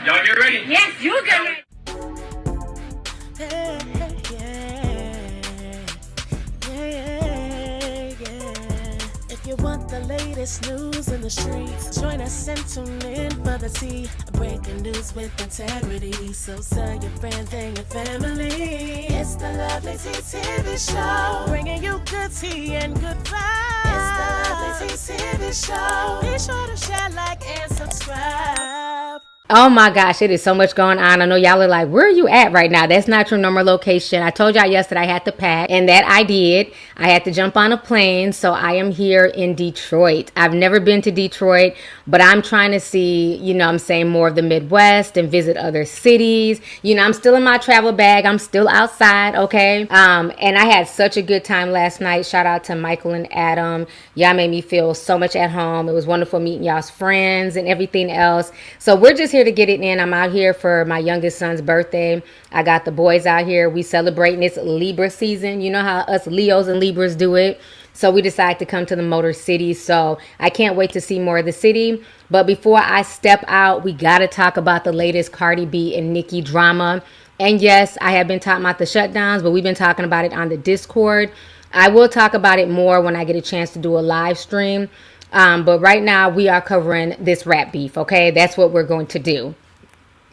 Y'all get ready? Yes, you get ready. If you want the latest news in the streets, join us and tune in for the tea. Breaking news with integrity. So tell your friends and your family. It's the Lovelyti TV show, bringing you good tea and good vibes. It's the Lovelyti TV show. Be sure to share, like, and subscribe. Oh my gosh, it is so much going on. I know y'all are like, where are you at right now? That's not your normal location. I told y'all yesterday I had to pack, and that I did. I had to jump on a plane, so I am here in Detroit. I've never been to Detroit, but I'm trying to see, I'm saying, more of the Midwest and visit other cities. I'm still in my travel bag. I'm still outside, okay? And I had such a good time last night. Shout out to Michael and Adam. Y'all made me feel so much at home. It was wonderful meeting y'all's friends and everything else. So we're just here to get it in. I'm out here for my youngest son's birthday. I got the boys out here. We celebrating this Libra season. You know how us Leos and Libras do it. So we decided to come to the Motor City. So I can't wait to see more of the city. But before I step out, we got to talk about the latest Cardi B and Nicki drama. And yes, I have been talking about the shutdowns, but we've been talking about it on the Discord. I will talk about it more when I get a chance to do a live stream. But right now we are covering this rap beef, okay? That's what we're going to do.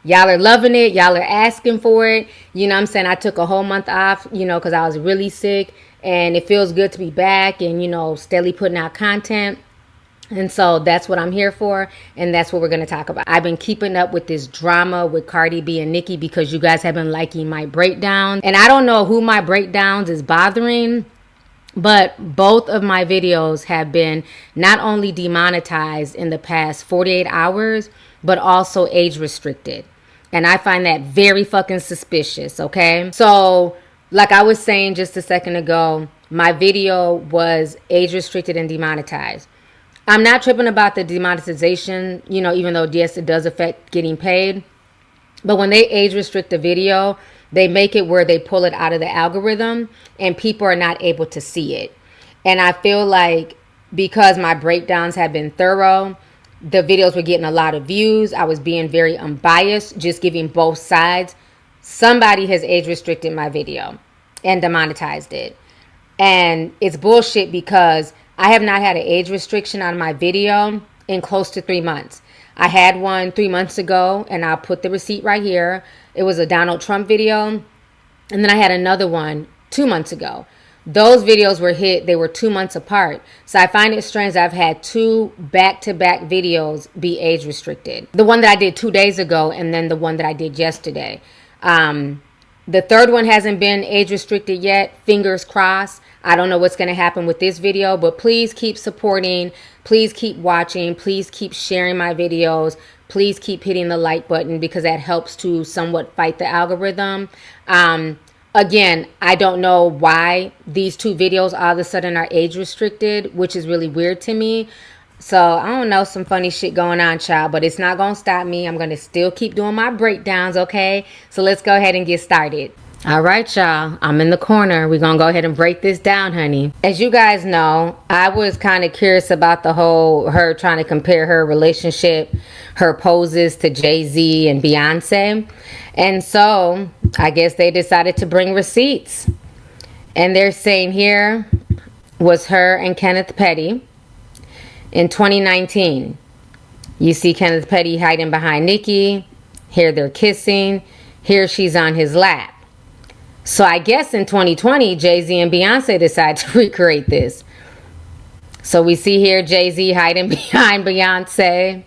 Y'all are loving it. Y'all are asking for it. You know what I'm saying? I took a whole month off, because I was really sick. And it feels good to be back and, steadily putting out content. And so that's what I'm here for. And that's what we're going to talk about. I've been keeping up with this drama with Cardi B and Nicki because you guys have been liking my breakdowns. And I don't know who my breakdowns is bothering, but both of my videos have been not only demonetized in the past 48 hours, but also age restricted. And I find that very fucking suspicious, okay? So, like I was saying just a second ago, my video was age restricted and demonetized. I'm not tripping about the demonetization, even though, yes, it does affect getting paid. But when they age restrict the video, they make it where they pull it out of the algorithm and people are not able to see it. And I feel like because my breakdowns have been thorough, the videos were getting a lot of views. I was being very unbiased, just giving both sides. Somebody has age restricted my video and demonetized it. And it's bullshit because I have not had an age restriction on my video in close to 3 months. I had one 3 months ago, and I'll put the receipt right here. It was a Donald Trump video. And then I had another one 2 months ago. Those videos were hit. They were 2 months apart. So I find it strange I've had two back-to-back videos be age restricted. The one that I did 2 days ago and then the one that I did yesterday. The third one hasn't been age restricted yet. Fingers crossed. I don't know what's going to happen with this video, but please keep supporting. Please keep watching. Please keep sharing my videos. Please keep hitting the like button because that helps to somewhat fight the algorithm. Again, I don't know why these two videos all of a sudden are age restricted, which is really weird to me. So, I don't know, some funny shit going on, child, but it's not going to stop me. I'm going to still keep doing my breakdowns, okay? So, let's go ahead and get started. All right, y'all, I'm in the corner. We're going to go ahead and break this down, honey. As you guys know, I was kind of curious about the whole, her trying to compare her relationship, her poses to Jay-Z and Beyonce. And so, I guess they decided to bring receipts. And they're saying here was her and Kenneth Petty. In 2019, you see Kenneth Petty hiding behind Nicki. Here they're kissing. Here she's on his lap. So I guess in 2020, Jay-Z and Beyonce decided to recreate this. So we see here Jay-Z hiding behind Beyonce.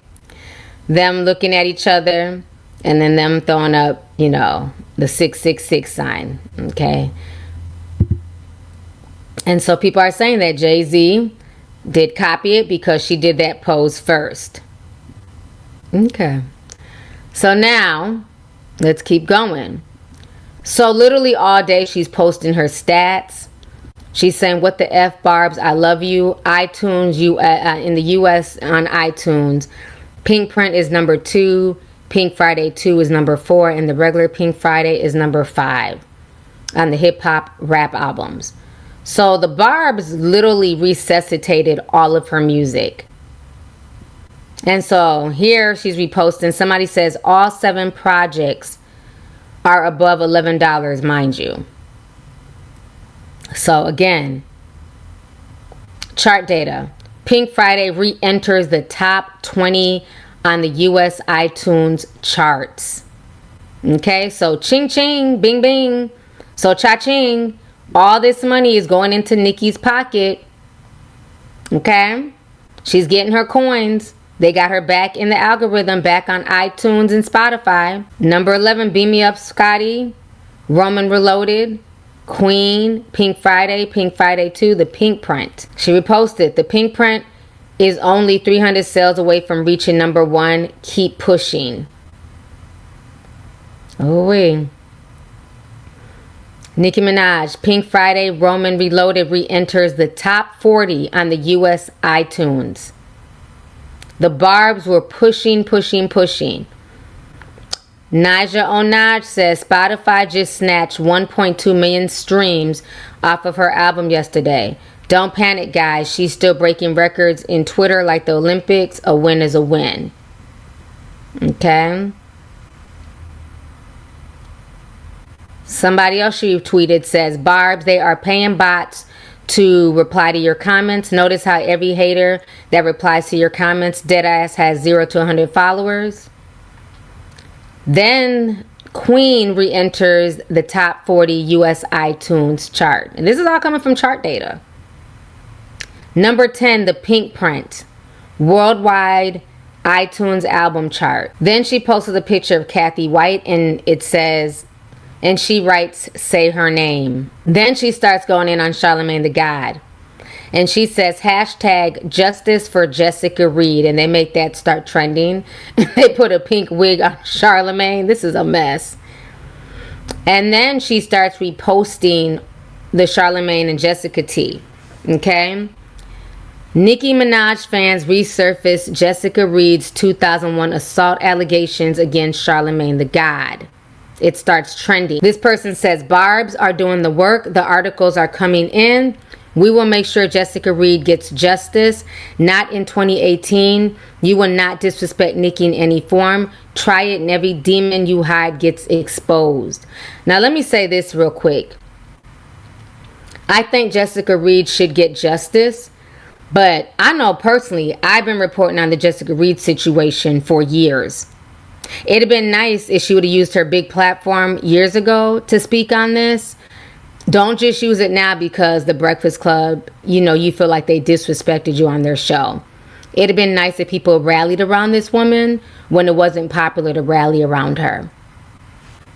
Them looking at each other. And then them throwing up, the 666 sign. Okay. And so people are saying that Jay-Z did copy it because she did that pose first. Okay. So now, let's keep going. So literally all day she's posting her stats. She's saying, what the F, Barbs, I love you. iTunes, in the US on iTunes, Pink Print is number 2. Pink Friday 2 is number 4. And the regular Pink Friday is number 5 on the hip hop rap albums. So the Barbs literally resuscitated all of her music. And so here she's reposting. Somebody says all 7 projects are above $11, mind you. So again, chart data. Pink Friday re-enters the top 20 on the US iTunes charts. Okay, so ching ching, bing bing. So cha-ching. All this money is going into Nicki's pocket. Okay? She's getting her coins. They got her back in the algorithm, back on iTunes and Spotify. Number 11, Beam Me Up, Scotty. Roman Reloaded. Queen. Pink Friday 2, the pink print. She reposted, the pink print is only 300 sales away from reaching number 1. Keep pushing. Oh, wait. Nicki Minaj, Pink Friday, Roman Reloaded re-enters the top 40 on the US iTunes. The Barbs were pushing. Naja Onaj says Spotify just snatched 1.2 million streams off of her album yesterday. Don't panic, guys. She's still breaking records in Twitter like the Olympics. A win is a win. Okay. Somebody else she tweeted says, Barbs, they are paying bots to reply to your comments. Notice how every hater that replies to your comments, deadass, has 0 to 100 followers. Then Queen re-enters the top 40 US iTunes chart. And this is all coming from chart data. Number 10, the pink print. Worldwide iTunes album chart. Then she posted a picture of Kathy White and it says, and she writes, say her name. Then she starts going in on Charlamagne the God. And she says, hashtag justice for Jessica Reed. And they make that start trending. They put a pink wig on Charlamagne. This is a mess. And then she starts reposting the Charlamagne and Jessica tea. Okay? Nicki Minaj fans resurfaced Jessica Reed's 2001 assault allegations against Charlamagne the God. It starts trending. This person says, Barbs are doing the work. The articles are coming in. We will make sure Jessica Reed gets justice. Not in 2018. You will not disrespect Nicki in any form. Try it and every demon you hide gets exposed. Now let me say this real quick. I think Jessica Reed should get justice. But I know personally, I've been reporting on the Jessica Reed situation for years. It'd have been nice if she would have used her big platform years ago to speak on this. Don't just use it now because the Breakfast Club, you feel like they disrespected you on their show. It'd have been nice if people rallied around this woman when it wasn't popular to rally around her.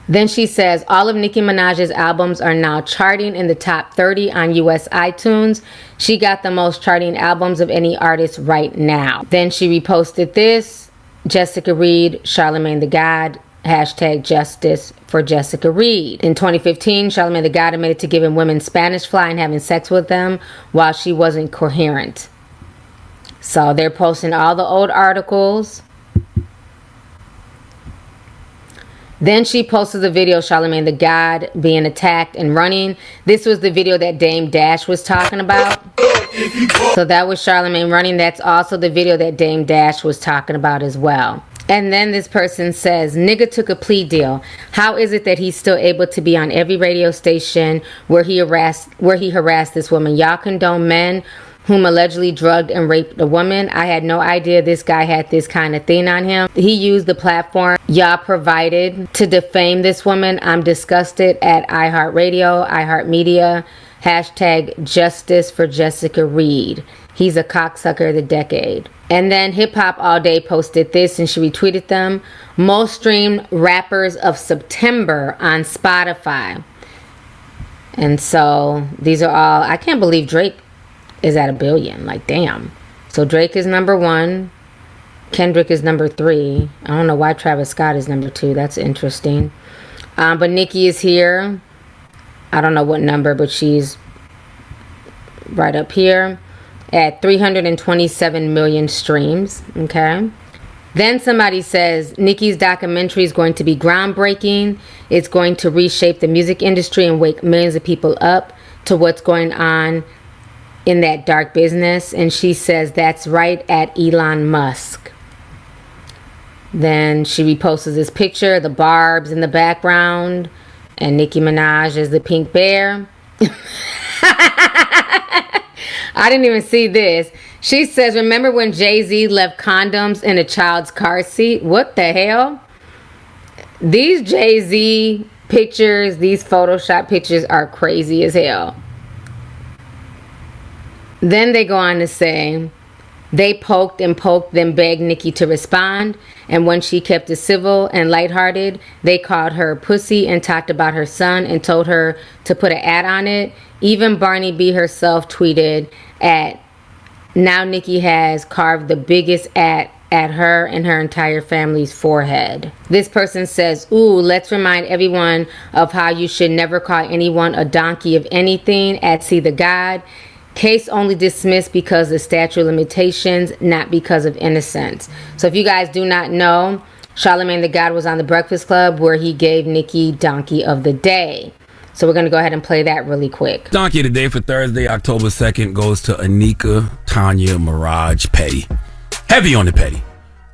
Then she says, all of Nicki Minaj's albums are now charting in the top 30 on US iTunes. She got the most charting albums of any artist right now. Then she reposted this. Jessica Reed, Charlamagne the God, hashtag justice for Jessica Reed. In 2015, Charlamagne the God admitted to giving women Spanish fly and having sex with them while she wasn't coherent. So they're posting all the old articles. Then she posted the video of Charlamagne the God being attacked and running. This was the video that Dame Dash was talking about. So that was Charlamagne running. That's also the video that Dame Dash was talking about as well. And then this person says, nigga took a plea deal. How is it that he's still able to be on every radio station where he harassed this woman? Y'all condone men whom allegedly drugged and raped a woman. I had no idea this guy had this kind of thing on him. He used the platform y'all provided to defame this woman. I'm disgusted at iHeartRadio, iHeartMedia. Hashtag justice for Jessica Reed. He's a cocksucker of the decade. And then Hip Hop All Day posted this and she retweeted them. Most streamed rappers of September on Spotify. And so these are all, I can't believe Drake is at 1 billion. Like, damn. So Drake is number 1. Kendrick is number 3. I don't know why Travis Scott is number 2. That's interesting. But Nicki is here. I don't know what number, but she's right up here at 327 million streams. Okay. Then somebody says Nicki's documentary is going to be groundbreaking. It's going to reshape the music industry and wake millions of people up to what's going on in that dark business. And she says that's right at Elon Musk. Then she reposts this picture, the barbs in the background, and Nicki Minaj is the pink bear. I didn't even see this. She says, remember when Jay-Z left condoms in a child's car seat? What the hell? These Jay-Z pictures, these Photoshop pictures are crazy as hell. Then they go on to say, they poked and poked, then begged Nicki to respond. And when she kept it civil and lighthearted, they called her pussy and talked about her son and told her to put an ad on it. Even Barney B herself tweeted at, now Nicki has carved the biggest at her and her entire family's forehead. This person says, ooh, let's remind everyone of how you should never call anyone a donkey of anything at See the God. Case only dismissed because of statute of limitations, not because of innocence. So if you guys do not know, Charlamagne the God was on the Breakfast Club where he gave Nicki Donkey of the Day. So we're going to go ahead and play that really quick. Donkey of the Day for Thursday, October 2nd goes to Anika Tanya Mirage Petty. Heavy on the petty.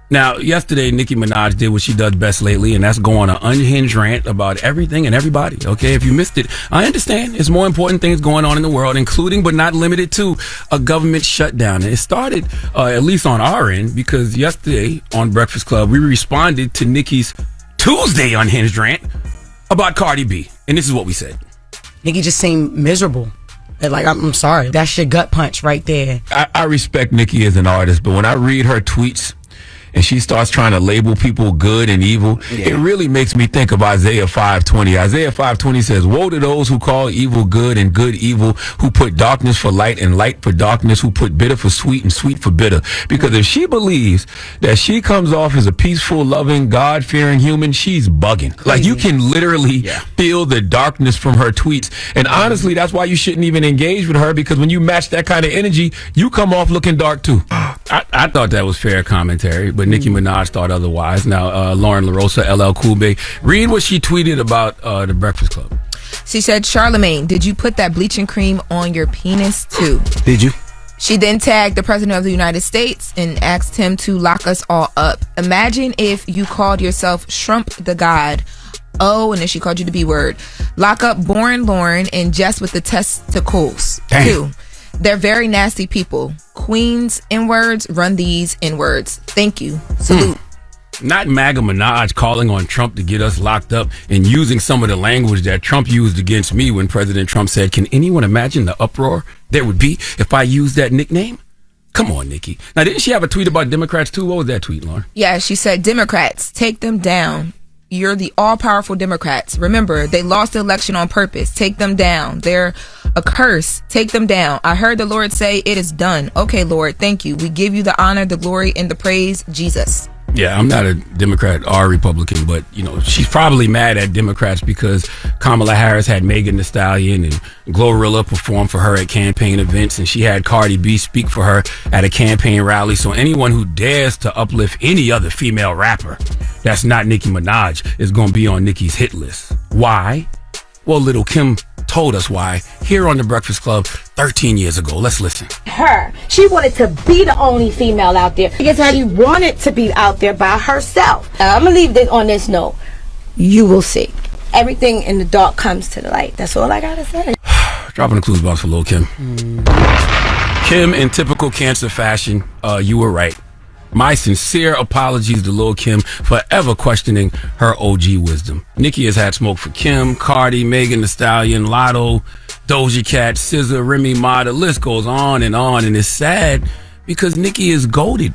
Now, yesterday, Nicki Minaj did what she does best lately, and that's go on an unhinged rant about everything and everybody, okay? If you missed it, I understand. There's more important things going on in the world, including but not limited to a government shutdown. And it started, at least on our end, because yesterday on Breakfast Club, we responded to Nicki's Tuesday unhinged rant about Cardi B. And this is what we said. Nicki just seemed miserable. Like, I'm sorry. That's your gut punch right there. I respect Nicki as an artist, but when I read her tweets, and she starts trying to label people good and evil, it really makes me think of Isaiah 5:20. Isaiah 5:20 says, woe to those who call evil good and good evil, who put darkness for light and light for darkness, who put bitter for sweet and sweet for bitter. Because if she believes that she comes off as a peaceful, loving, God-fearing human, she's bugging. Crazy. Like, you can literally feel the darkness from her tweets. And honestly, that's why you shouldn't even engage with her, because when you match that kind of energy, you come off looking dark too. I thought that was fair commentary, but Nicki Minaj thought otherwise. Now, Lauren LaRosa, LL Cool J, read what she tweeted about the Breakfast Club. She said, Charlamagne, did you put that bleaching cream on your penis too? Did you? She then tagged the President of the United States and asked him to lock us all up. Imagine if you called yourself Trump the God. Oh, and then she called you the B word. Lock up Born Lauren and Jess with the testicles. Too. They're very nasty people. Queens N-words run these N-words. Thank you. Salute. Not MAGA Minaj calling on Trump to get us locked up and using some of the language that Trump used against me when President Trump said, can anyone imagine the uproar there would be if I used that nickname? Come on, Nicki. Now, didn't she have a tweet about Democrats too? What was that tweet, Lauren? Yeah, she said, Democrats, take them down. You're the all-powerful Democrats. Remember, they lost the election on purpose. Take them down. They're a curse. Take them down. I heard the Lord say, it is done. Okay, Lord, thank you. We give you the honor, the glory, and the praise, Jesus. Yeah, I'm not a Democrat or Republican, but, you know, she's probably mad at Democrats because Kamala Harris had Megan Thee Stallion and Glorilla perform for her at campaign events, and she had Cardi B speak for her at a campaign rally. So anyone who dares to uplift any other female rapper that's not Nicki Minaj is going to be on Nicki's hit list. Why? Well, Little Kim told us why here on The Breakfast Club 13 years ago. Let's listen. Her. She wanted to be the only female out there. Because she wanted to be out there by herself. I'm going to leave this on this note. You will see. Everything in the dark comes to the light. That's all I got to say. Dropping the clues box for Lil' Kim. Kim, in typical Cancer fashion, you were right. My sincere apologies to Lil' Kim for ever questioning her OG wisdom. Nicki has had smoke for Kim, Cardi, Megan Thee Stallion, Lotto, Doja Cat, SZA, Remy Ma. The list goes on, and it's sad because Nicki is goated.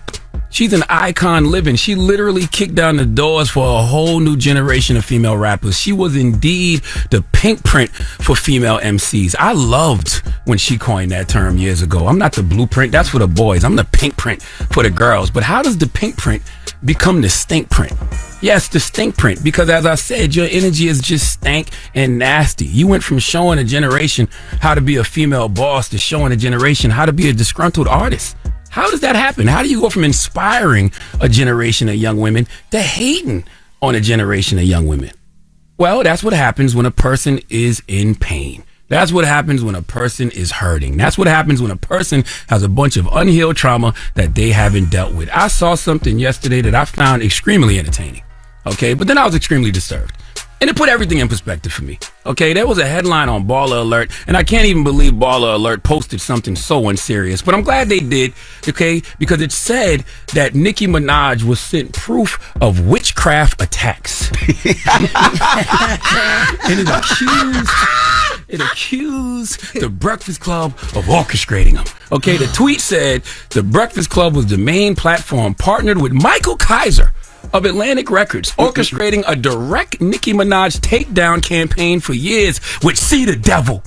She's an icon living. She literally kicked down the doors for a whole new generation of female rappers. She was indeed the pink print for female MCs. I loved when she coined that term years ago. I'm not the blueprint. That's for the boys. I'm the pink print for the girls. But how does the pink print become the stink print? Yes, the stink print. Because as I said, your energy is just stank and nasty. You went from showing a generation how to be a female boss to showing a generation how to be a disgruntled artist. How does that happen? How do you go from inspiring a generation of young women to hating on a generation of young women? Well, that's what happens when a person is in pain. That's what happens when a person is hurting. That's what happens when a person has a bunch of unhealed trauma that they haven't dealt with. I saw something yesterday that I found extremely entertaining. Okay, but then I was extremely disturbed. And it put everything in perspective for me. Okay, there was a headline on Baller Alert, and I can't even believe Baller Alert posted something so unserious. But I'm glad they did, okay, because it said that Nicki Minaj was sent proof of witchcraft attacks. And it accused the Breakfast Club of orchestrating them. Okay, the tweet said the Breakfast Club was the main platform partnered with Michael Kaiser of Atlantic Records, orchestrating a direct Nicki Minaj takedown campaign for years, which see the devil,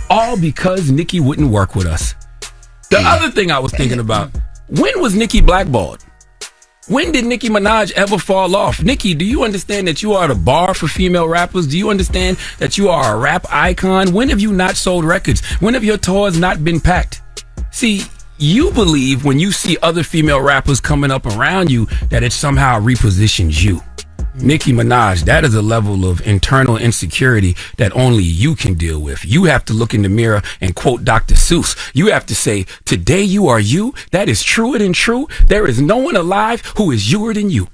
all because Nicki wouldn't work with us. The other thing I was thinking about, when was Nicki blackballed? When did Nicki Minaj ever fall off? Nicki, do you understand that you are the bar for female rappers? Do you understand that you are a rap icon? When have you not sold records? When have your tours not been packed? See, you believe when you see other female rappers coming up around you that it somehow repositions you. Nicki Minaj, that is a level of internal insecurity that only you can deal with. You have to look in the mirror and quote Dr. Seuss. You have to say, today you are you. That is truer than true. There is no one alive who is youer than you.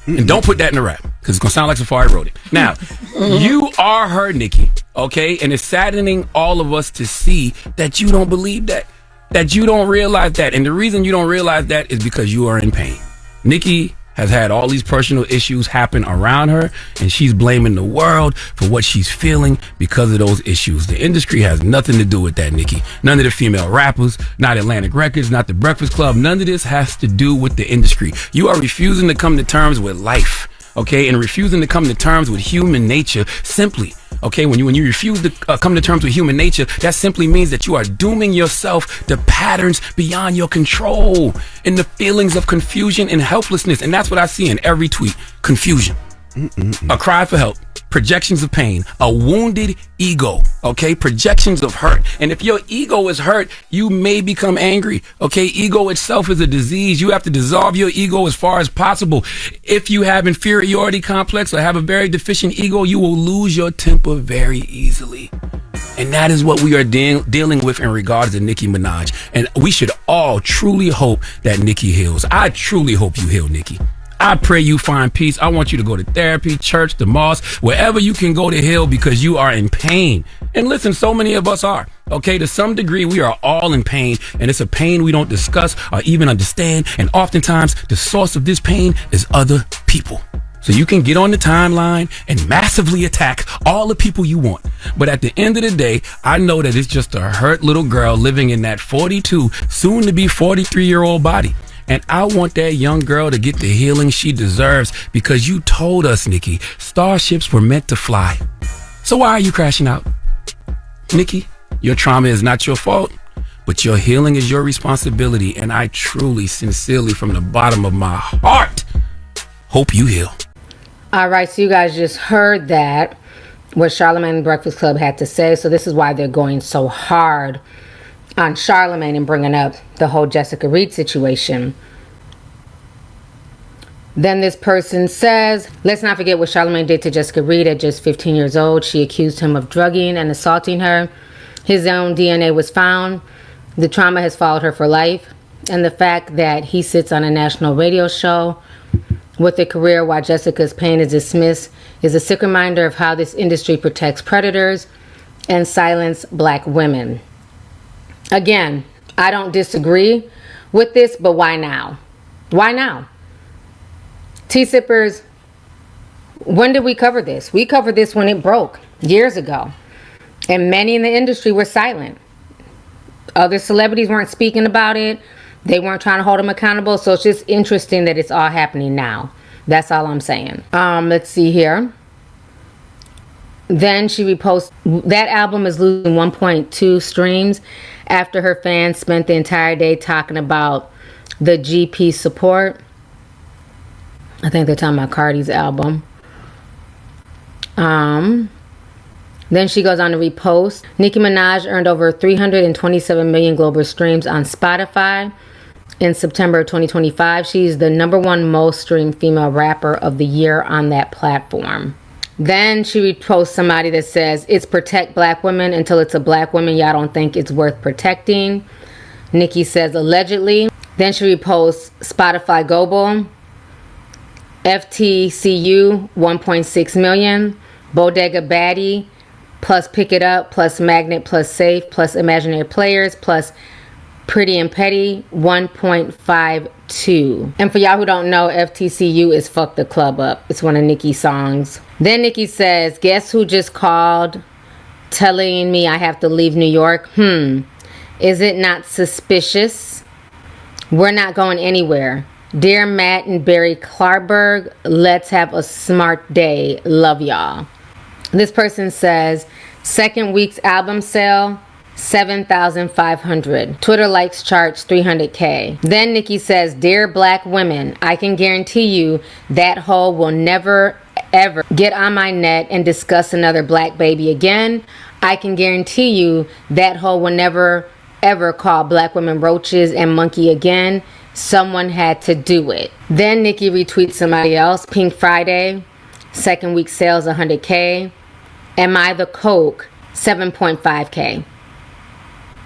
And don't put that in the rap, because it's going to sound like Safari wrote it. Now, you are her, Nicki, okay? And it's saddening all of us to see that you don't believe that you don't realize that. And the reason you don't realize that is because you are in pain. Nicki has had all these personal issues happen around her, and she's blaming the world for what she's feeling because of those issues. The industry has nothing to do with that, Nicki. None of the female rappers, not Atlantic Records, not the Breakfast Club. None of this has to do with the industry. You are refusing to come to terms with life, okay, and refusing to come to terms with human nature simply. Okay, when you refuse to come to terms with human nature, that simply means that you are dooming yourself to patterns beyond your control and the feelings of confusion and helplessness. And that's what I see in every tweet. Confusion. A cry for help. Projections of pain. A wounded ego. Okay, projections of hurt. And if your ego is hurt, you may become angry. Okay, ego itself is a disease. You have to dissolve your ego as far as possible. If you have inferiority complex or have a very deficient ego, you will lose your temper very easily. And that is what we are dealing with in regards to Nicki Minaj. And we should all truly hope that Nicki heals. I truly hope you heal, Nicki. I pray you find peace. I want you to go to therapy, church, the mosque, wherever you can go to heal, because you are in pain. And listen, so many of us are. Okay, to some degree, we are all in pain, and it's a pain we don't discuss or even understand. And oftentimes, the source of this pain is other people. So you can get on the timeline and massively attack all the people you want. But at the end of the day, I know that it's just a hurt little girl living in that 42, soon to be 43-year-old body. And I want that young girl to get the healing she deserves, because you told us, Nicki, starships were meant to fly. So why are you crashing out? Nicki, your trauma is not your fault, but your healing is your responsibility. And I truly, sincerely, from the bottom of my heart, hope you heal. All right, so you guys just heard that, what Charlamagne and Breakfast Club had to say. So this is why they're going so hard on Charlamagne and bringing up the whole Jessica Reed situation. Then this person says, let's not forget what Charlamagne did to Jessica Reed at just 15 years old. She accused him of drugging and assaulting her. His own DNA was found. The trauma has followed her for life. And the fact that he sits on a national radio show with a career while Jessica's pain is dismissed is a sick reminder of how this industry protects predators and silence black women. Again, I don't disagree with this, but why now? Why now? Tea-sippers, when did we cover this? We covered this when it broke years ago. And many in the industry were silent. Other celebrities weren't speaking about it. They weren't trying to hold them accountable. So it's just interesting that it's all happening now. That's all I'm saying. Let's see here. Then she reposts, that album is losing 1.2 streams after her fans spent the entire day talking about the GP support. I think they're talking about Cardi's album. Then she goes on to repost. Nicki Minaj earned over 327 million global streams on Spotify in September 2025. She's the #1 most streamed female rapper of the year on that platform. Then she reposts somebody that says, it's protect black women until it's a black woman y'all don't think it's worth protecting. Nicki says, allegedly. Then she reposts Spotify Global, FTCU 1.6 million, Bodega Baddie, plus Pick It Up, plus Magnet, plus Safe, plus Imaginary Players, plus Pretty and Petty 1.52. And for y'all who don't know, FTCU is Fuck the Club Up. It's one of Nicki's songs. Then Nicki says, guess who just called telling me I have to leave New York? Is it not suspicious? We're not going anywhere. Dear Matt and Barry Klarberg, let's have a smart day. Love y'all. This person says, second week's album sale, 7,500. Twitter likes charts 300K. Then Nicki says, dear black women, I can guarantee you that hoe will never ever get on my net and discuss another black baby again. I can guarantee you that hoe will never ever call black women roaches and monkey again. Someone had to do it. Then Nicki retweets somebody else. Pink Friday, second week sales 100K. Am I the Coke? 7.5K.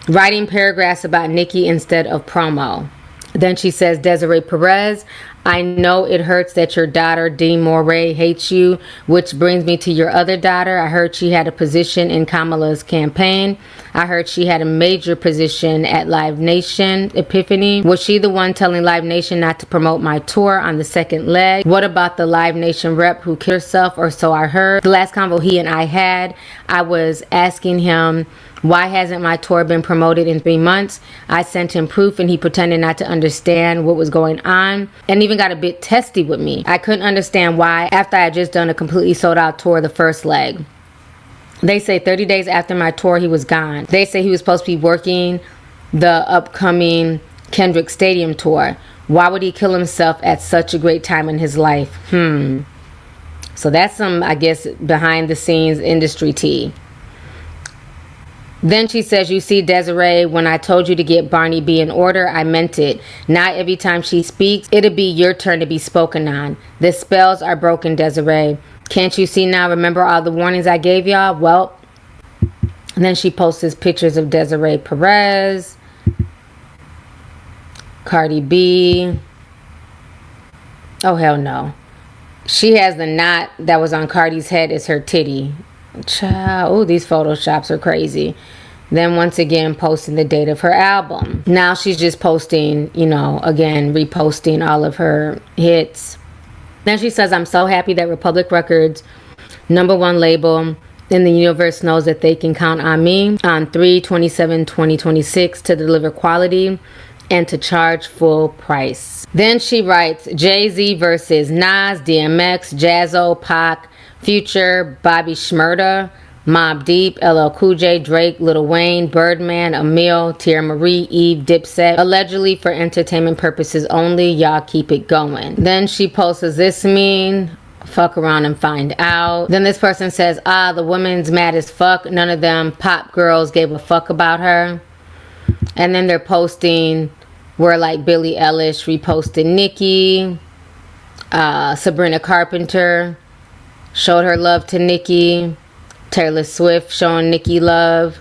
Writing paragraphs about Nicki instead of promo. Then she says, Desiree Perez, I know it hurts that your daughter, Dee Moray, hates you, which brings me to your other daughter. I heard she had a position in Kamala's campaign. I heard she had a major position at Live Nation. Epiphany. Was she the one telling Live Nation not to promote my tour on the second leg? What about the Live Nation rep who killed herself, or so I heard? The last convo he and I had, I was asking him, why hasn't my tour been promoted in 3 months? I sent him proof and he pretended not to understand what was going on and even got a bit testy with me. I couldn't understand why after I had just done a completely sold out tour the first leg. They say 30 days after my tour he was gone. They say he was supposed to be working the upcoming Kendrick Stadium tour. Why would he kill himself at such a great time in his life? So that's some, I guess, behind the scenes industry tea. Then she says, you see, Desiree, when I told you to get Barney B in order, I meant it. Not every time she speaks, it'll be your turn to be spoken on. The spells are broken, Desiree. Can't you see now? Remember all the warnings I gave y'all? Well, and then she posts pictures of Desiree Perez, Cardi B. Oh, hell no. She has the knot that was on Cardi's head as her titty. Child, oh, these photoshops are crazy. Then once again posting the date of her album. Now she's just posting, again reposting all of her hits. Then she says, I'm so happy that Republic Records, #1 label in the universe, knows that they can count on me on 3/27/2026 to deliver quality and to charge full price. Then she writes, Jay-Z versus Nas, DMX, Jazzo, Pac, Future, Bobby Shmurda, Mobb Deep, LL Cool J, Drake, Lil Wayne, Birdman, Emil, Tierra Marie, Eve, Dipset, allegedly for entertainment purposes only. Y'all keep it going. Then she posts, does this mean? Fuck around and find out. Then this person says, the woman's mad as fuck. None of them pop girls gave a fuck about her. And then they're posting where like Billie Eilish reposted Nicki, Sabrina Carpenter showed her love to Nicki. Taylor Swift showing Nicki love.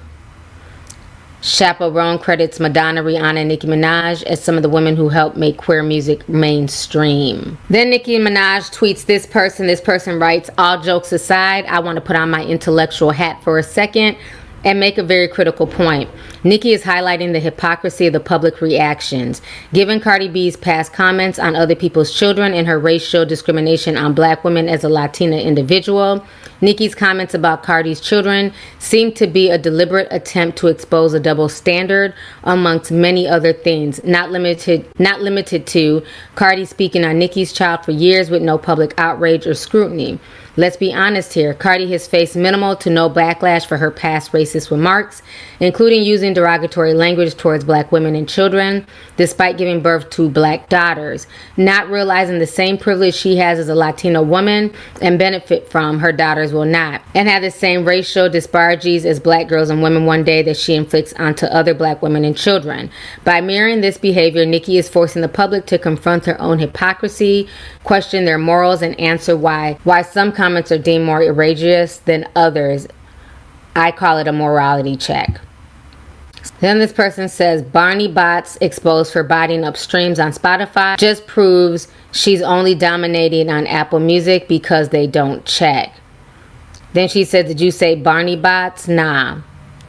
Chaperone credits Madonna, Rihanna, and Nicki Minaj as some of the women who helped make queer music mainstream. Then Nicki Minaj tweets this person. This person writes, all jokes aside, I want to put on my intellectual hat for a second and make a very critical point. Nicki is highlighting the hypocrisy of the public reactions. Given Cardi B's past comments on other people's children and her racial discrimination on black women as a Latina individual, Nicki's comments about Cardi's children seem to be a deliberate attempt to expose a double standard amongst many other things, not limited to Cardi speaking on Nicki's child for years with no public outrage or scrutiny. Let's be honest here, Cardi has faced minimal to no backlash for her past racist remarks, including using derogatory language towards black women and children, despite giving birth to black daughters, not realizing the same privilege she has as a Latino woman and benefit from, her daughters will not, and have the same racial disparities as black girls and women one day that she inflicts onto other black women and children. By mirroring this behavior, Nicki is forcing the public to confront their own hypocrisy, question their morals, and answer why some comments are deemed more outrageous than others. I call it a morality check. Then this person says, Barney bots exposed for botting up streams on Spotify just proves she's only dominating on Apple Music because they don't check. Then she said, did you say Barney bots? Nah.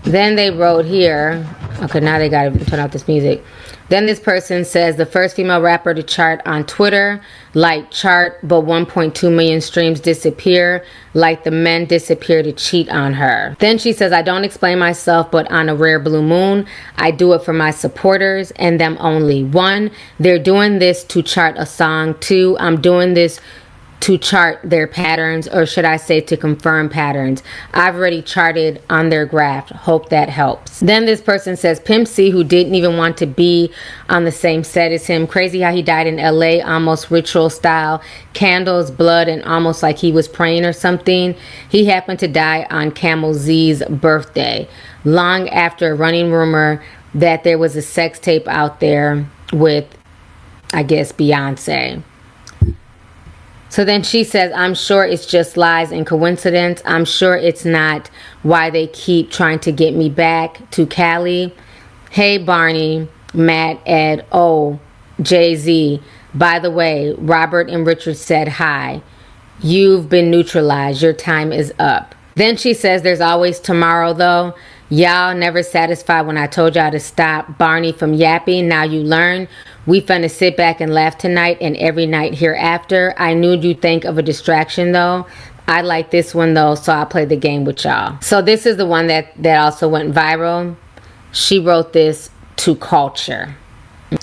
Then they wrote here, okay, now they gotta turn off this music. Then this person says, the first female rapper to chart on Twitter, like chart, but 1.2 million streams disappear, like the men disappear to cheat on her. Then she says, I don't explain myself, but on a rare blue moon, I do it for my supporters and them only. 1, they're doing this to chart a song. 2, I'm doing this to chart their patterns, or should I say to confirm patterns. I've already charted on their graph. Hope that helps. Then this person says, Pimp C, who didn't even want to be on the same set as him. Crazy how he died in LA, almost ritual style, candles, blood, and almost like he was praying or something. He happened to die on Camel Z's birthday, long after a running rumor that there was a sex tape out there with, I guess, Beyonce. So then she says, I'm sure it's just lies and coincidence. I'm sure it's not why they keep trying to get me back to Cali. Hey, Barney, Matt, Ed, Jay-Z. By the way, Robert and Richard said hi. You've been neutralized. Your time is up. Then she says, there's always tomorrow, though. Y'all never satisfied when I told y'all to stop Barney from yapping. Now you learn. We finna sit back and laugh tonight and every night hereafter. I knew you'd think of a distraction, though. I like this one, though, so I'll play the game with y'all. So this is the one that also went viral. She wrote this to Culture.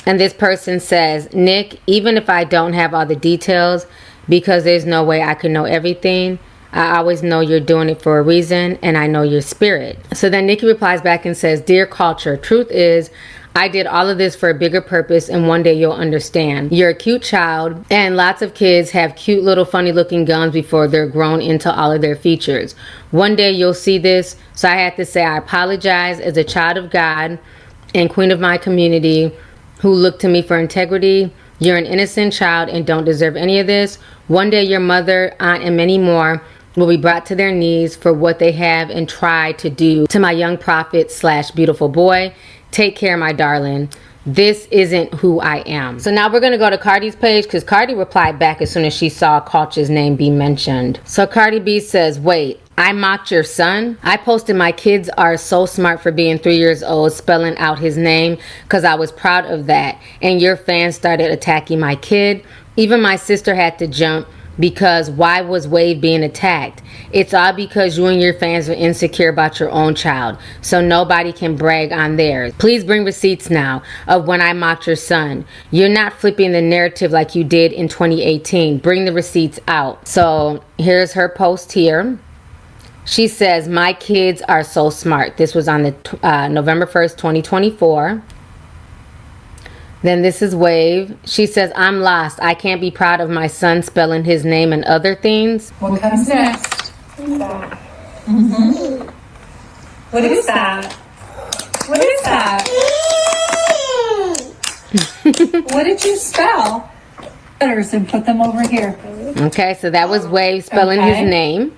And this person says, Nick, even if I don't have all the details, because there's no way I could know everything, I always know you're doing it for a reason, and I know your spirit. So then Nicki replies back and says, Dear Culture, truth is, I did all of this for a bigger purpose, and one day you'll understand. You're a cute child, and lots of kids have cute little funny looking guns before they're grown into all of their features. One day you'll see this, so I had to say I apologize as a child of God and queen of my community who looked to me for integrity. You're an innocent child and don't deserve any of this. One day your mother, aunt, and many more will be brought to their knees for what they have and try to do to my young prophet / beautiful boy. Take care, my darling. This isn't who I am. So now we're going to go to Cardi's page because Cardi replied back as soon as she saw Culture's name be mentioned. So Cardi B says, wait, I mocked your son? I posted my kids are so smart for being 3 years old spelling out his name because I was proud of that. And your fans started attacking my kid. Even my sister had to jump because why was Wave being attacked? It's all because you and your fans are insecure about your own child, so nobody can brag on theirs. Please bring receipts now of when I mocked your son. You're not flipping the narrative like you did in 2018. Bring the receipts out. So here's her post here. She says, my kids are so smart. This was on the November 1st, 2024. Then this is Wave. She says, I'm lost. I can't be proud of my son spelling his name and other things. What comes next? Mm-hmm. What is that? What is that? What did you spell? Letters and put them over here. Okay, so that was Wave spelling his name.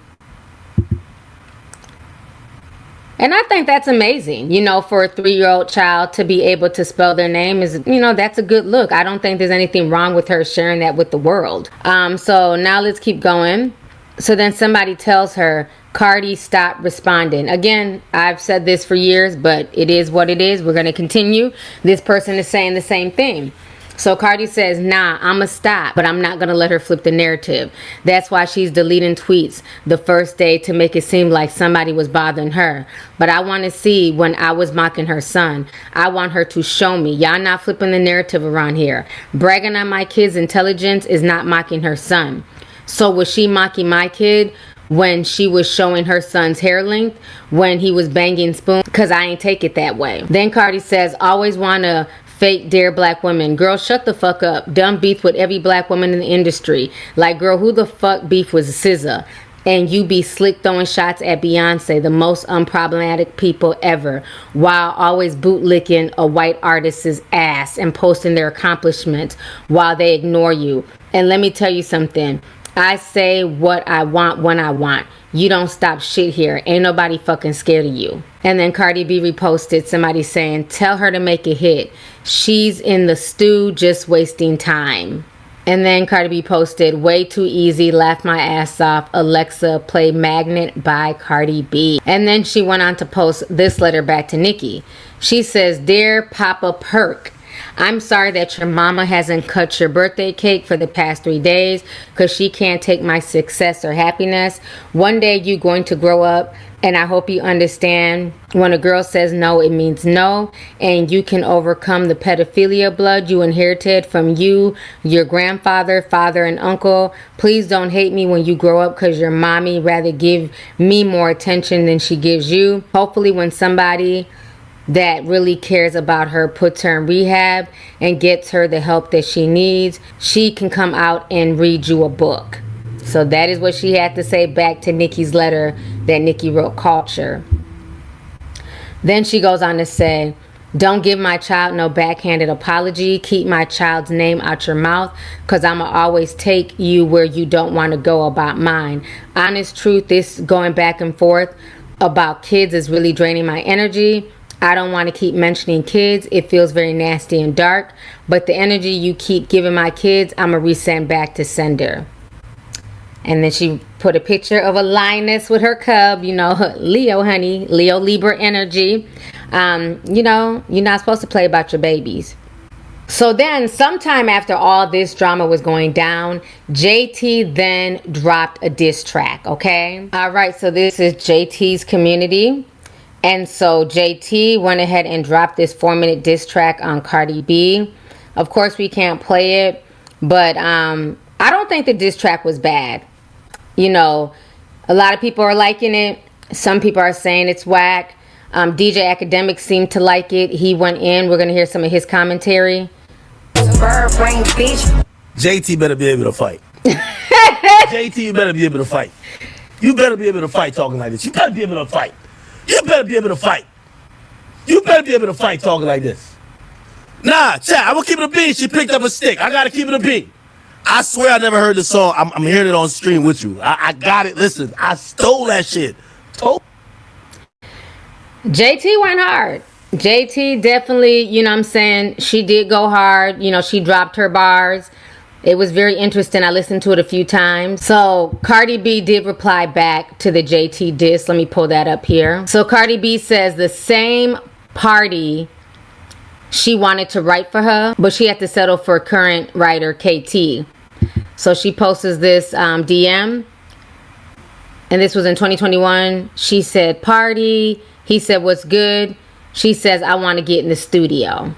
And I think that's amazing, you know, for a 3-year-old child to be able to spell their name is, you know, that's a good look. I don't think there's anything wrong with her sharing that with the world. So now let's keep going. So then somebody tells her, Cardi, stop responding. Again, I've said this for years, but it is what it is. We're going to continue. This person is saying the same thing. So Cardi says, nah, I'ma stop, but I'm not gonna let her flip the narrative. That's why she's deleting tweets the first day to make it seem like somebody was bothering her. But I want to see when I was mocking her son. I want her to show me. Y'all not flipping the narrative around here. Bragging on my kid's intelligence is not mocking her son. So was she mocking my kid? when she was showing her son's hair length when he was banging Spoon, because I ain't take it that way. Then Cardi says, always wanna fake dare black women. Girl, shut the fuck up. Dumb beef with every black woman in the industry. Like, girl, who the fuck beef with SZA? And you be slick throwing shots at Beyonce, the most unproblematic people ever, while always bootlicking a white artist's ass and posting their accomplishments while they ignore you. And let me tell you something. I say what I want when I want. You don't stop shit here. Ain't nobody fucking scared of you. And then Cardi B reposted somebody saying, tell her to make a hit. She's in the stew just wasting time. And then Cardi B posted, way too easy, laugh my ass off, Alexa, play Magnet by Cardi B. And then she went on to post this letter back to Nicki. She says, Dear Papa Perk, I'm sorry that your mama hasn't cut your birthday cake for the past 3 days because she can't take my success or happiness. One day you're going to grow up, and I hope you understand when a girl says no, it means no, and you can overcome the pedophilia blood you inherited from you, your grandfather, father, and uncle. Please don't hate me when you grow up because your mommy rather give me more attention than she gives you. Hopefully when somebody that really cares about her puts her in rehab and gets her the help that she needs, she can come out and read you a book. So that is what she had to say back to Nicki's letter that Nicki wrote, Culture. Then she goes on to say, don't give my child no backhanded apology. Keep my child's name out your mouth because I'ma always take you where you don't want to go about mine. Honest truth, this going back and forth about kids is really draining my energy. I don't want to keep mentioning kids. It feels very nasty and dark. But the energy you keep giving my kids, I'm going to resend back to sender. And then she put a picture of a lioness with her cub. You know, Leo, honey. Leo, Libra energy. You know, you're not supposed to play about your babies. So then, sometime after all this drama was going down, JT then dropped a diss track, okay? All right, so this is JT's Community. And so JT went ahead and dropped this 4-minute diss track on Cardi B. Of course, we can't play it, but I don't think the diss track was bad. You know, a lot of people are liking it. Some people are saying it's whack. DJ Academic seemed to like it. He went in. We're going to hear some of his commentary. JT better be able to fight. JT, you better be able to fight. You better be able to fight talking like this. You better be able to fight. You better be able to fight. You better be able to fight talking like this. Nah, chat, I'm gonna keep it a beat. She picked up a stick. I gotta keep it a beat. I swear I never heard the song. I'm hearing it on stream with you. I got it. Listen, I stole that shit. JT went hard. JT definitely, you know what I'm saying, she did go hard. You know, she dropped her bars. It was very interesting. I listened to it a few times. So Cardi B did reply back to the JT diss. Let me pull that up here. So Cardi B says the same party she wanted to write for her, but she had to settle for current writer KT. So she posts this DM. And this was in 2021. She said, party. He said, what's good? She says, I want to get in the studio.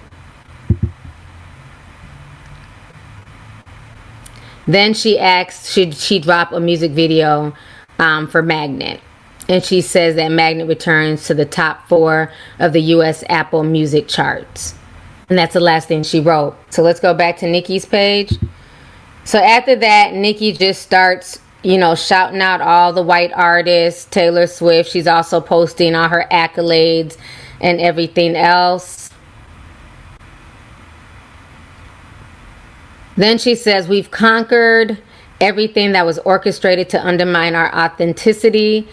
Then she asked, should she drop a music video for Magnet? And she says that Magnet returns to the top 4 of the US Apple Music charts. And that's the last thing she wrote. So let's go back to Nicki's page. So after that, Nicki just starts, you know, shouting out all the white artists, Taylor Swift. She's also posting all her accolades and everything else. Then she says, we've conquered everything that was orchestrated to undermine our authenticity.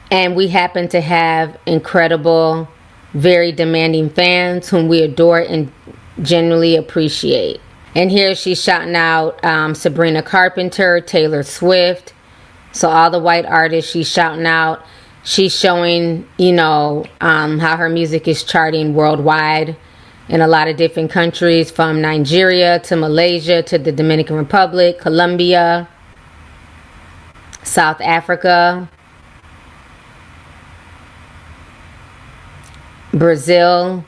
And we happen to have incredible, very demanding fans whom we adore and genuinely appreciate. And here she's shouting out Sabrina Carpenter, Taylor Swift. So all the white artists she's shouting out. She's showing, you know, how her music is charting worldwide in a lot of different countries, from Nigeria to Malaysia to the Dominican Republic, Colombia, South Africa, Brazil,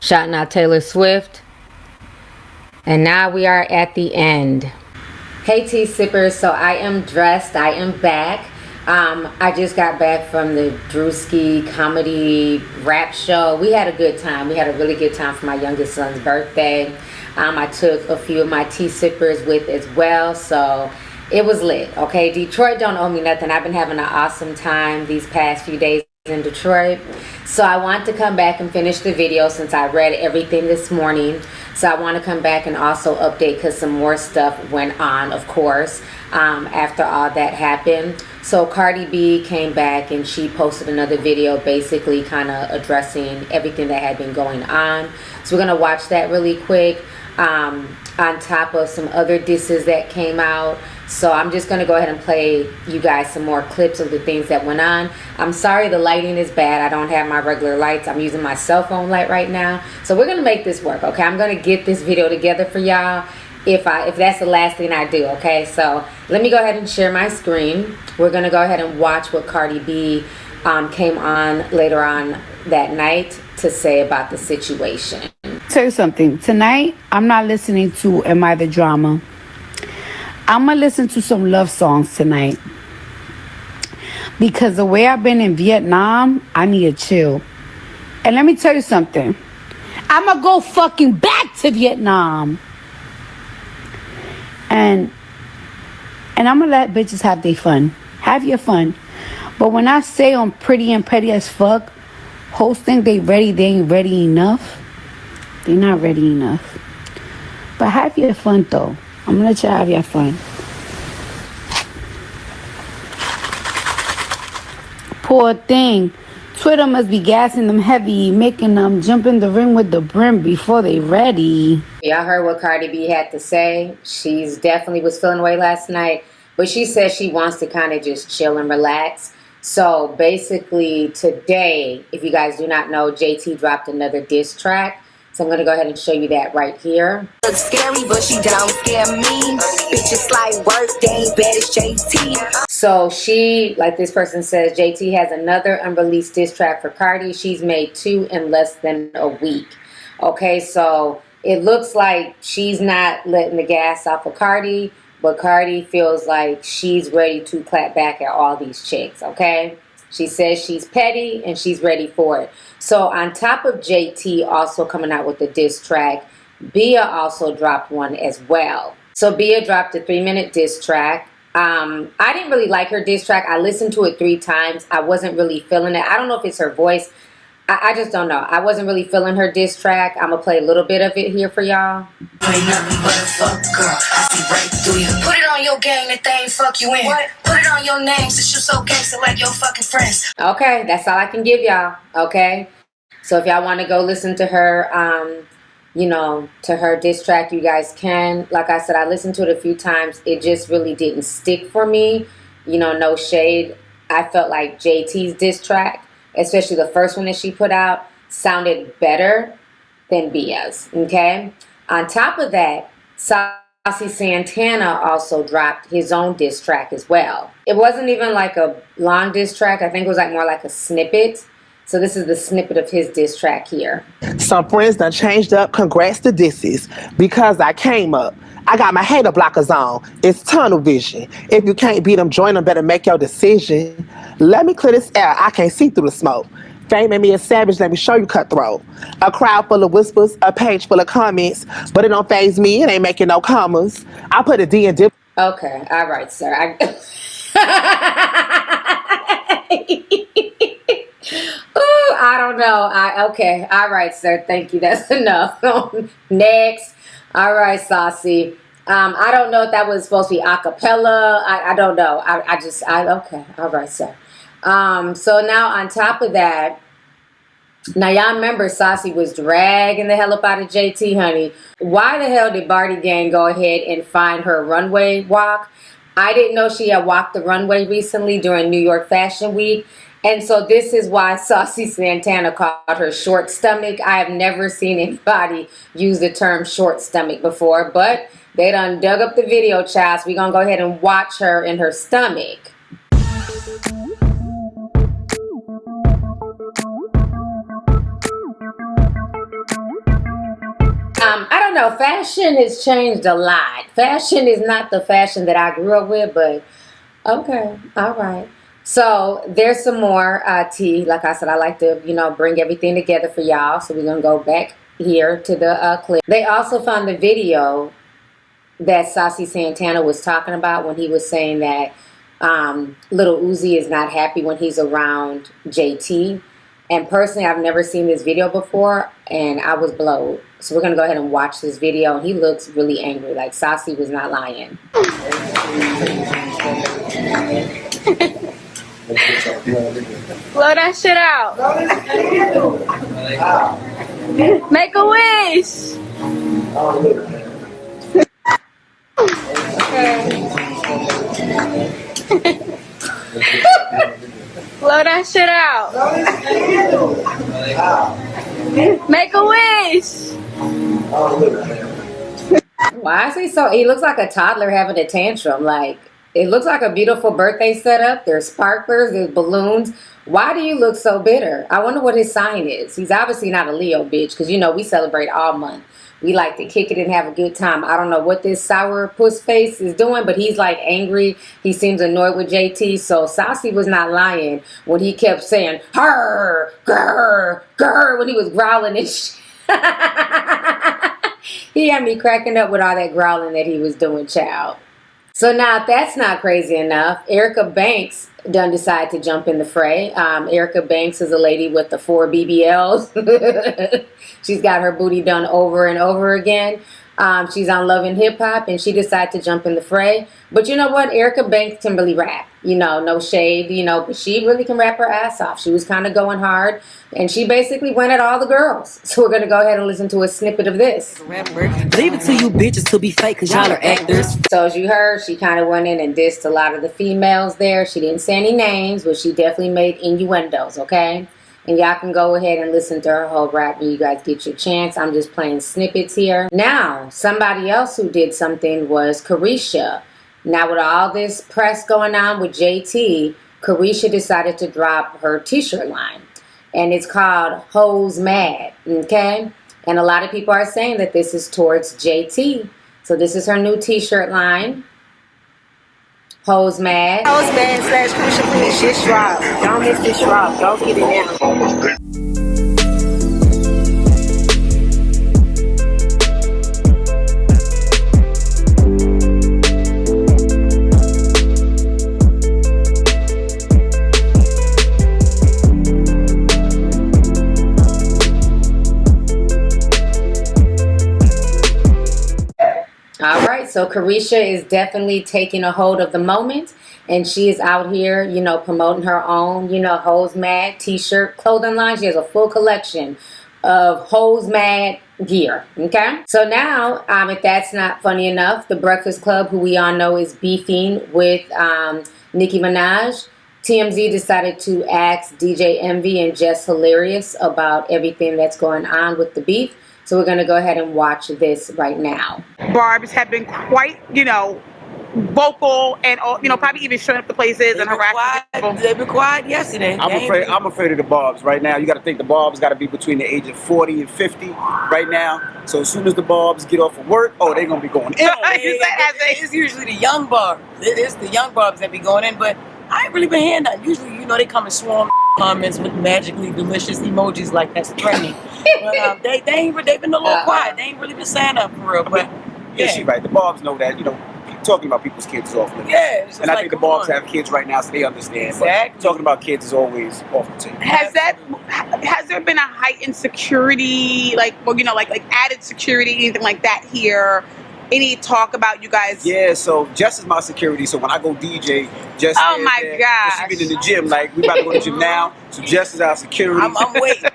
shouting out Taylor Swift. And now we are at the end. Hey tea sippers, so I am dressed, I am back. I just got back from the Drewski comedy rap show. We had a good time. We had a really good time for my youngest son's birthday. I took a few of my tea sippers with as well, so it was lit. Okay, Detroit don't owe me nothing. I've been having an awesome time these past few days in Detroit. So I want to come back and finish the video since I read everything this morning. So I want to come back and also update because some more stuff went on, of course, after all that happened. So Cardi B came back and she posted another video basically kind of addressing everything that had been going on. So we're going to watch that really quick, on top of some other disses that came out. So I'm just going to go ahead and play you guys some more clips of the things that went on. I'm sorry the lighting is bad. I don't have my regular lights. I'm using my cell phone light right now. So we're going to make this work, okay? I'm going to get this video together for y'all if that's the last thing I do, okay? So let me go ahead and share my screen. We're going to go ahead and watch what Cardi B came on later on that night to say about the situation. Tell you something. Tonight, I'm not listening to Am I the Drama. I'm going to listen to some love songs tonight. Because the way I've been in Vietnam, I need to chill. And let me tell you something. I'm going to go fucking back to Vietnam. And I'm going to let bitches have their fun. Have your fun. But when I say I'm pretty and petty as fuck, hoes think they ready, they ain't ready enough. They're not ready enough. But have your fun, though. I'm going to let you have your fun. Poor thing. Twitter must be gassing them heavy, making them jump in the ring with the brim before they ready. Y'all heard what Cardi B had to say. She's definitely was feeling away last night. But she says she wants to kind of just chill and relax. So basically today, if you guys do not know, JT dropped another diss track. So I'm going to go ahead and show you that right here. Look scary, but she don't scare me. Bitches like work, they ain't bad as JT. So she, like this person says, JT has another unreleased diss track for Cardi. She's made 2 in less than a week. Okay, so it looks like she's not letting the gas off of Cardi, but Cardi feels like she's ready to clap back at all these chicks, okay? She says she's petty and she's ready for it. So on top of JT also coming out with the diss track, Bia also dropped one as well. So Bia dropped a 3-minute diss track. I didn't really like her diss track. I listened to it 3 times. I wasn't really feeling it. I don't know if it's her voice. I just don't know. I wasn't really feeling her diss track. I'm going to play a little bit of it here for y'all. Ain't nothing but a fuck girl. I see right through you. Put it on your gang that they ain't fuck you in. What? Put it on your name since you so gangster like your fucking friends. Okay, that's all I can give y'all. Okay? So if y'all want to go listen to her, you know, to her diss track, you guys can. Like I said, I listened to it a few times. It just really didn't stick for me. You know, no shade. I felt like JT's diss track, especially the first one that she put out, sounded better than Bia's, okay? On top of that, Saucy Santana also dropped his own diss track as well. It wasn't even like a long diss track. I think it was like more like a snippet. So this is the snippet of his diss track here. Some friends done changed up. Congrats to disses. Because I came up. I got my hater blockers on. It's tunnel vision. If you can't beat them, join them. Better make your decision. Let me clear this air. I can't see through the smoke. Fame made me a savage. Let me show you cutthroat. A crowd full of whispers. A page full of comments. But it don't faze me. It ain't making no commas. I put a D in dip. Okay. All right, sir. Ooh, I don't know. Okay. All right, sir. Thank you. That's enough. Next. All right, Saucy. I don't know if that was supposed to be a cappella. I don't know. Okay. All right, sir. So now on top of that, now y'all remember Saucy was dragging the hell up out of JT, honey. Why the hell did Barty Gang go ahead and find her runway walk? I didn't know she had walked the runway recently during New York Fashion Week. And so this is why Saucy Santana called her short stomach. I have never seen anybody use the term short stomach before, but they done dug up the video, child. So we're going to go ahead and watch her in her stomach. I don't know. Fashion has changed a lot. fashion is not the fashion that I grew up with, but okay, all right. So there's some more tea. Like I said, I like to, bring everything together for y'all. So we're going to go back here to the clip. They also found the video that Saucy Santana was talking about when he was saying that Lil Uzi is not happy when he's around JT. And personally, I've never seen this video before, and I was blowed. So we're going to go ahead and watch this video, and he looks really angry. Like, Saucy was not lying. Blow that shit out. Make a wish. Blow that shit out. Make a wish. Why is he so... He looks like a toddler having a tantrum. Like, it looks like a beautiful birthday setup. There's sparklers, there's balloons. Why do you look so bitter? I wonder what his sign is. He's obviously not a Leo, bitch, because, we celebrate all month. We like to kick it and have a good time. I don't know what this sour puss face is doing, but he's like angry. He seems annoyed with JT. So Saucy was not lying when he kept saying, her, grr, grr, when he was growling and shit. He had me cracking up with all that growling that he was doing, child. So now, if that's not crazy enough, Erica Banks done decided to jump in the fray. Erica Banks is a lady with the 4 BBLs. She's got her booty done over and over again. She's on Love and Hip Hop, and she decided to jump in the fray. But you know what? Erica Banks can really rap. No shade, but she really can rap her ass off. She was kind of going hard, and she basically went at all the girls. So we're going to go ahead and listen to a snippet of this. Leave it to you bitches to be fake, because y'all are actors. So as you heard, she kind of went in and dissed a lot of the females there. She didn't say any names, but she definitely made innuendos, okay? And y'all can go ahead and listen to her whole rap when you guys get your chance. I'm just playing snippets here. Now, somebody else who did something was Carisha. Now, with all this press going on with JT, Carisha decided to drop her t-shirt line. And it's called Hoes Mad, okay? And a lot of people are saying that this is towards JT. So this is her new t-shirt line. Hoes Mad. Hoes Mad / Carisha, please, shit drop. Don't miss this drop. Don't get it now. All right, so Carisha is definitely taking a hold of the moment, and she is out here, promoting her own, Hoes Mad t-shirt clothing line. She has a full collection of Hoes Mad gear, okay? So now, if that's not funny enough, the Breakfast Club, who we all know is beefing with Nicki Minaj, TMZ decided to ask DJ Envy and Jess Hilarious about everything that's going on with the beef. So we're going to go ahead and watch this right now. Barbs have been quite, vocal and, probably even showing up to places and harassing people. They've been quiet yesterday. I'm afraid of the Barbs right now. You got to think the Barbs got to be between the age of 40 and 50 right now. So as soon as the Barbs get off of work, they're going to be going in. It's usually the young Barbs. It's the young Barbs that be going in, but I ain't really been hearing that. Usually, they come and swarm comments with magically delicious emojis like that's threatening. But they've been a little quiet. They ain't really been saying that for real. But yeah, she's right. The Barbs know that, talking about people's kids is off limits. Yeah, and I think the Barbs have kids right now, so they understand. Exactly. But talking about kids is always off the table. Has there been a heightened security, like added security, anything like that here? Any talk about you guys? Yeah, so Jess is my security. So when I go DJ, Jess oh my gosh, she's been in the gym. Like we about to go to the gym now. So Jess is our security. I'm waiting.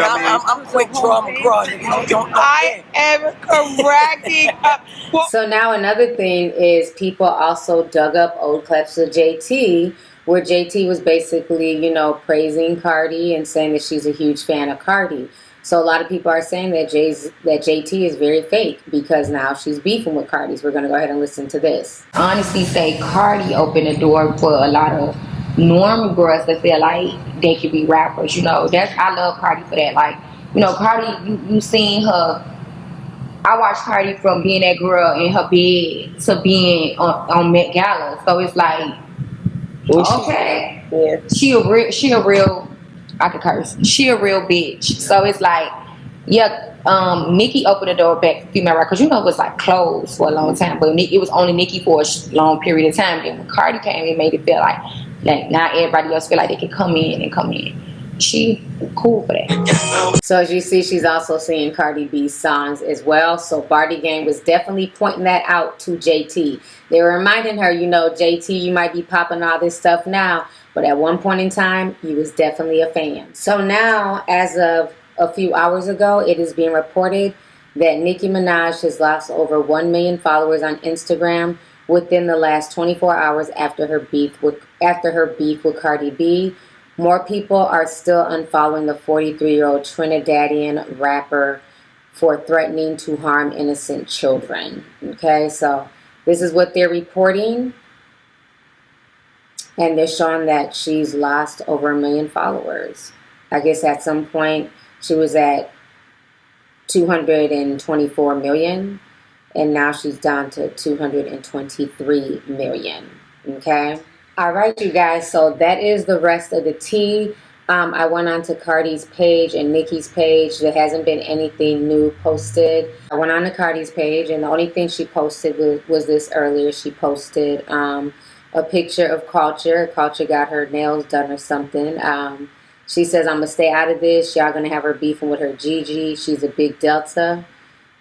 I'm quick trauma crawling. I am cracking up. So now another thing is people also dug up old clips of JT, where JT was basically, praising Cardi and saying that she's a huge fan of Cardi. So a lot of people are saying that JT is very fake because now she's beefing with Cardi. So we're going to go ahead and listen to this. Honestly say Cardi opened the door for a lot of normal girls that feel like they could be rappers. I love Cardi for that. Like, Cardi, you seen her I watched Cardi from being that girl in her bed to being on Met Gala. So it's like, okay, yeah, she a real, I could curse. She a real bitch. So it's like, yeah. Nicki opened the door back to female rights because it was like closed for a long time, but it was only Nicki for a long period of time. Then when Cardi came, it made it feel like now everybody else feel like they can come in. She cool for that. So as you see, she's also seeing Cardi B's songs as well. So Bardi Gang was definitely pointing that out to JT. They were reminding her, JT, you might be popping all this stuff now, but at one point in time, you was definitely a fan. So now, as of a few hours ago, it is being reported that Nicki Minaj has lost over 1 million followers on Instagram within the last 24 hours after her beef with Cardi B. More people are still unfollowing the 43-year-old Trinidadian rapper for threatening to harm innocent children. Okay, so this is what they're reporting, and they're showing that she's lost over 1 million followers. I guess at some point she was at 224 million, and now she's down to 223 million. Okay? All right, you guys. So that is the rest of the tea. I went on to Cardi's page and Nicki's page. There hasn't been anything new posted. I went on to Cardi's page, and the only thing she posted was this earlier. She posted a picture of Culture. Culture got her nails done or something. She says, I'm going to stay out of this. Y'all going to have her beefing with her Gigi. She's a big Delta.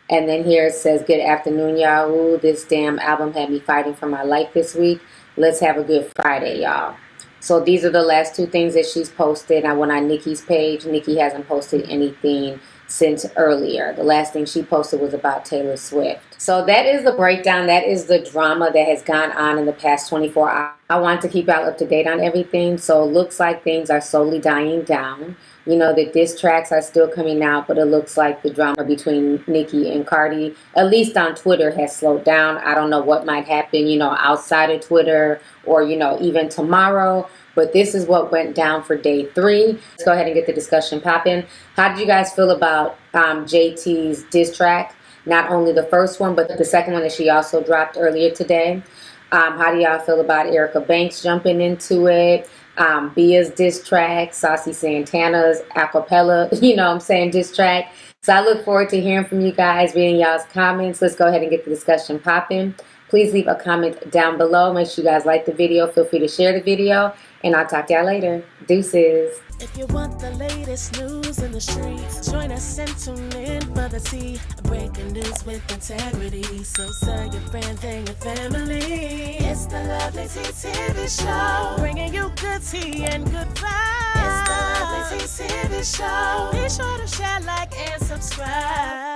And then here it says, good afternoon, y'all. Ooh, this damn album had me fighting for my life this week. Let's have a good Friday, y'all. So these are the last two things that she's posted. I went on Nicki's page. Nicki hasn't posted anything since earlier. The last thing she posted was about Taylor Swift. So that is the breakdown. That is the drama that has gone on in the past 24 hours. I want to keep y'all up to date on everything. So it looks like things are slowly dying down. The diss tracks are still coming out, but it looks like the drama between Nicki and Cardi, at least on Twitter, has slowed down. I don't know what might happen, outside of Twitter or, even tomorrow. But this is what went down for day 3. Let's go ahead and get the discussion popping. How did you guys feel about JT's diss track? Not only the first one, but the second one that she also dropped earlier today. How do y'all feel about Erica Banks jumping into it? Bia's diss track, Saucy Santana's acapella, diss track. So I look forward to hearing from you guys, reading y'all's comments. Let's go ahead and get the discussion popping. Please leave a comment down below. Make sure you guys like the video. Feel free to share the video. And I'll talk to y'all later. Deuces. If you want the latest news in the streets, join us and tune in for the tea. Breaking news with integrity. So tell your friends and your family. It's the Lovelyti TV show. Bringing you good tea and good vibes. It's the Lovelyti TV show. Be sure to share, like, and subscribe.